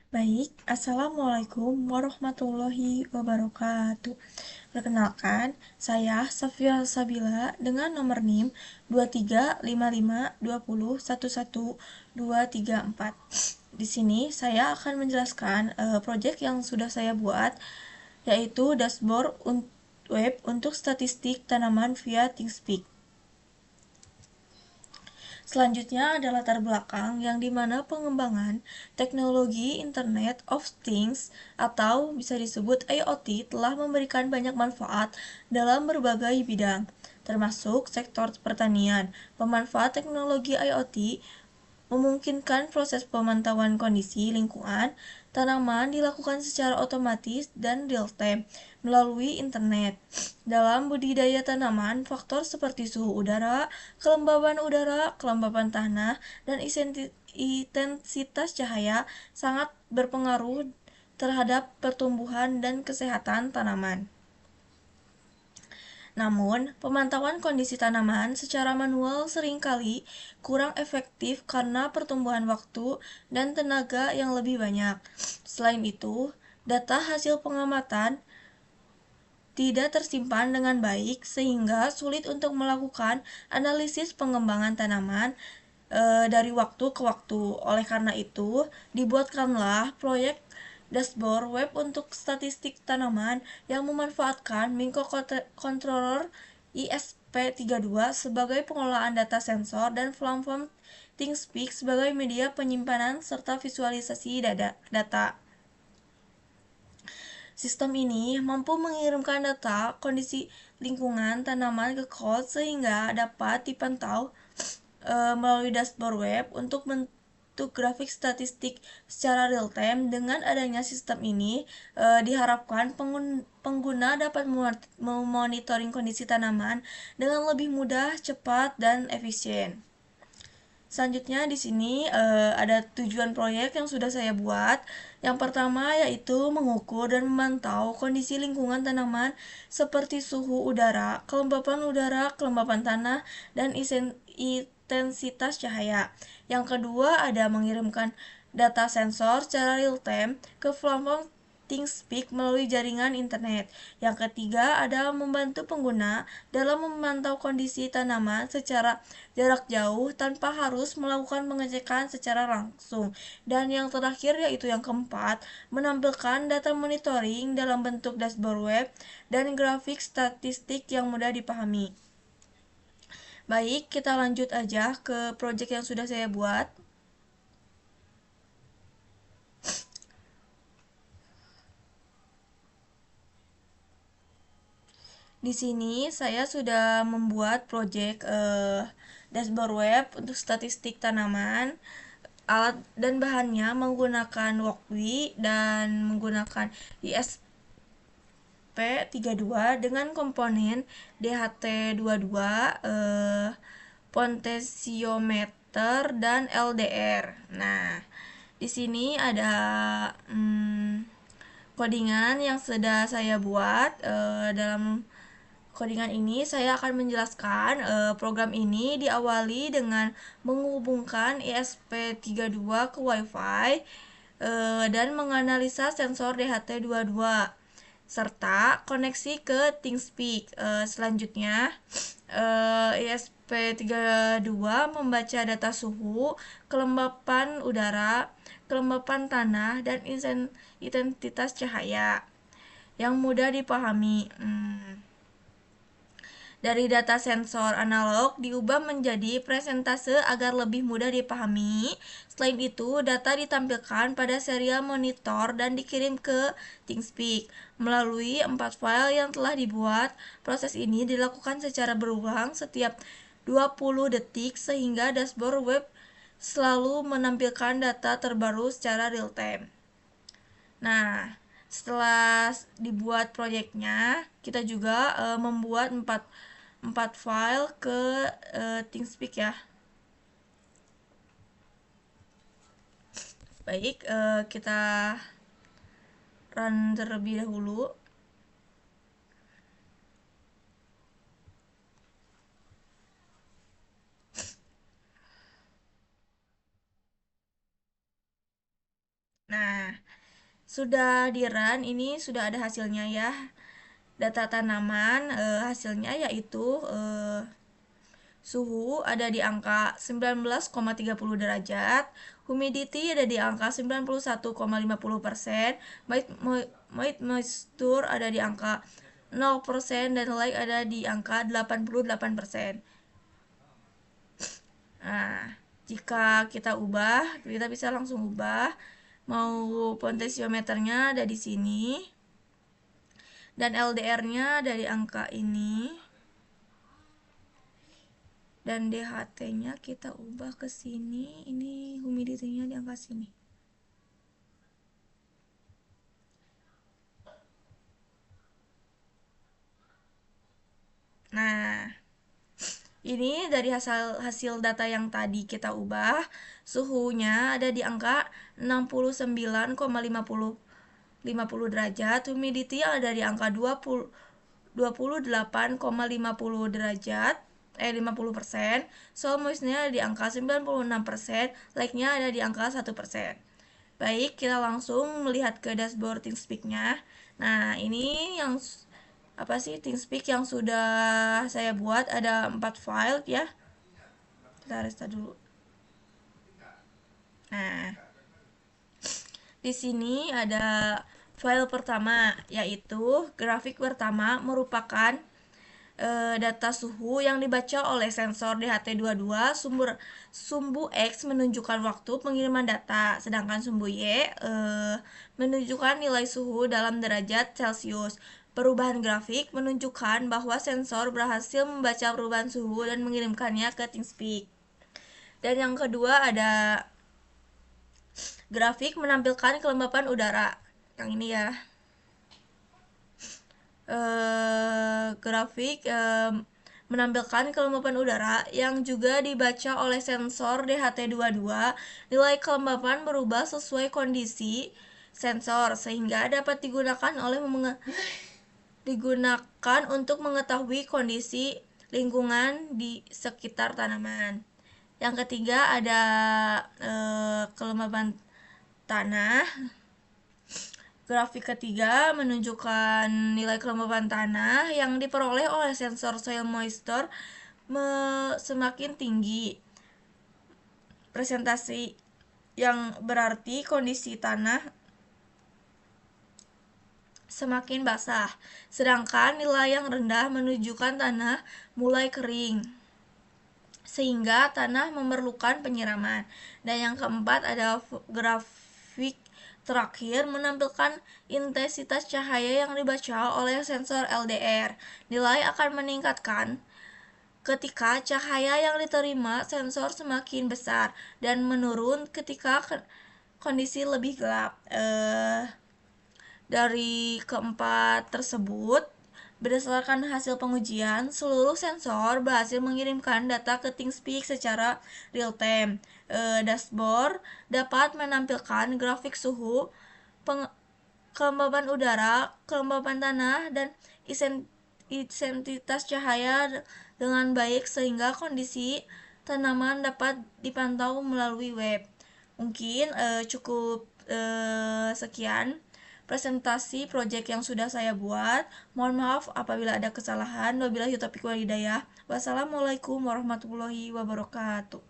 Baik, Assalamualaikum warahmatullahi wabarakatuh. Perkenalkan, saya Safira Sabila dengan nomor NIM 235520111234. Di sini saya akan menjelaskan proyek yang sudah saya buat, yaitu dashboard web untuk statistik tanaman via ThinkSpeak. Selanjutnya ada latar belakang yang dimana pengembangan teknologi Internet of Things atau bisa disebut IoT telah memberikan banyak manfaat dalam berbagai bidang, termasuk sektor pertanian. Pemanfaat teknologi IoT memungkinkan proses pemantauan kondisi lingkungan tanaman dilakukan secara otomatis dan real-time melalui internet. Dalam budidaya tanaman, faktor seperti suhu udara, kelembapan tanah, dan intensitas cahaya sangat berpengaruh terhadap pertumbuhan dan kesehatan tanaman. Namun, pemantauan kondisi tanaman secara manual seringkali kurang efektif karena pertumbuhan waktu dan tenaga yang lebih banyak. Selain itu, data hasil pengamatan tidak tersimpan dengan baik sehingga sulit untuk melakukan analisis pengembangan tanaman dari waktu ke waktu. Oleh karena itu, dibuatkanlah proyek dashboard web untuk statistik tanaman yang memanfaatkan microcontroller ISP32 sebagai pengelolaan data sensor dan platform ThinkSpeak sebagai media penyimpanan serta visualisasi data. Sistem ini mampu mengirimkan data kondisi lingkungan tanaman ke cloud sehingga dapat dipantau melalui dashboard web untuk bentuk grafik statistik secara real time. Dengan adanya sistem ini diharapkan pengguna dapat memonitoring kondisi tanaman dengan lebih mudah, cepat, dan efisien. Selanjutnya di sini ada tujuan proyek yang sudah saya buat. Yang pertama yaitu mengukur dan memantau kondisi lingkungan tanaman seperti suhu udara, kelembapan tanah, dan intensitas cahaya. Yang kedua ada mengirimkan data sensor secara real time ke platform ThinkSpeak melalui jaringan internet. Yang ketiga ada membantu pengguna dalam memantau kondisi tanaman secara jarak jauh tanpa harus melakukan pengecekan secara langsung. Dan yang terakhir yaitu yang keempat, menampilkan data monitoring dalam bentuk dashboard web dan grafik statistik yang mudah dipahami. Baik, kita lanjut aja ke project yang sudah saya buat. Di sini saya sudah membuat project dashboard web untuk statistik tanaman. Alat dan bahannya menggunakan Walkbee dan menggunakan ISP32 dengan komponen DHT22, potensiometer, dan LDR. Nah, di sini ada codingan yang sudah saya buat. Dalam codingan ini saya akan menjelaskan program ini diawali dengan menghubungkan ESP32 ke WiFi dan menganalisa sensor DHT22 serta koneksi ke ThinkSpeak. Selanjutnya ESP32 membaca data suhu, kelembapan udara, kelembapan tanah, dan intensitas cahaya yang mudah dipahami. Dari data sensor analog diubah menjadi presentase agar lebih mudah dipahami. Selain itu, data ditampilkan pada serial monitor dan dikirim ke ThinkSpeak melalui 4 file yang telah dibuat. Proses ini dilakukan secara berulang setiap 20 detik sehingga dashboard web selalu menampilkan data terbaru secara real time. Nah, setelah dibuat proyeknya, kita juga membuat 4 file ke ThinkSpeak ya. Baik, kita run terlebih dahulu. Nah, sudah di run, ini sudah ada hasilnya ya. Data tanaman hasilnya yaitu suhu ada di angka 19,30 derajat, humidity ada di angka 91,50%, moisture ada di angka 0% dan light ada di angka 88%. Nah, jika kita ubah, kita bisa langsung ubah. Mau potensiometernya ada di sini. Dan LDR-nya dari angka ini. Dan DHT-nya kita ubah ke sini. Ini humidity-nya di angka sini. Nah, ini dari hasil data yang tadi kita ubah, suhunya ada di angka 69,50 derajat, humidity ada di angka 28,50 derajat, 50%, soil moisture di angka 96%, like-nya ada di angka 1%. Baik, kita langsung melihat ke dashboard ThinkSpeak-nya. Nah, ini yang apa sih ThinkSpeak yang sudah saya buat, ada 4 file ya. Kita restart dulu. Nah, di sini ada file pertama, yaitu grafik pertama merupakan data suhu yang dibaca oleh sensor DHT22. Sumbu X menunjukkan waktu pengiriman data, sedangkan sumbu Y menunjukkan nilai suhu dalam derajat Celcius. Perubahan grafik menunjukkan bahwa sensor berhasil membaca perubahan suhu dan mengirimkannya ke ThinkSpeak. Dan yang kedua ada grafik menampilkan kelembapan udara. Yang ini ya. Grafik menampilkan kelembapan udara yang juga dibaca oleh sensor DHT22. Nilai kelembapan berubah sesuai kondisi sensor sehingga dapat digunakan untuk mengetahui kondisi lingkungan di sekitar tanaman. Yang ketiga ada kelembapan tanah. Grafik ketiga menunjukkan nilai kelembapan tanah yang diperoleh oleh sensor soil moisture semakin tinggi. Presentasi yang berarti kondisi tanah semakin basah, sedangkan nilai yang rendah menunjukkan tanah mulai kering, sehingga tanah memerlukan penyiraman. Dan yang keempat ada grafik terakhir menampilkan intensitas cahaya yang dibaca oleh sensor LDR. Nilai akan meningkatkan ketika cahaya yang diterima sensor semakin besar dan menurun ketika kondisi lebih gelap. Dari keempat tersebut, berdasarkan hasil pengujian, seluruh sensor berhasil mengirimkan data ke ThinkSpeak secara real-time. Dashboard dapat menampilkan grafik suhu, kelembapan udara, kelembapan tanah, dan intensitas cahaya dengan baik sehingga kondisi tanaman dapat dipantau melalui web. Mungkin cukup sekian presentasi proyek yang sudah saya buat. Mohon maaf apabila ada kesalahan. Wabillahi taufiq wal hidayah. Wassalamualaikum warahmatullahi wabarakatuh.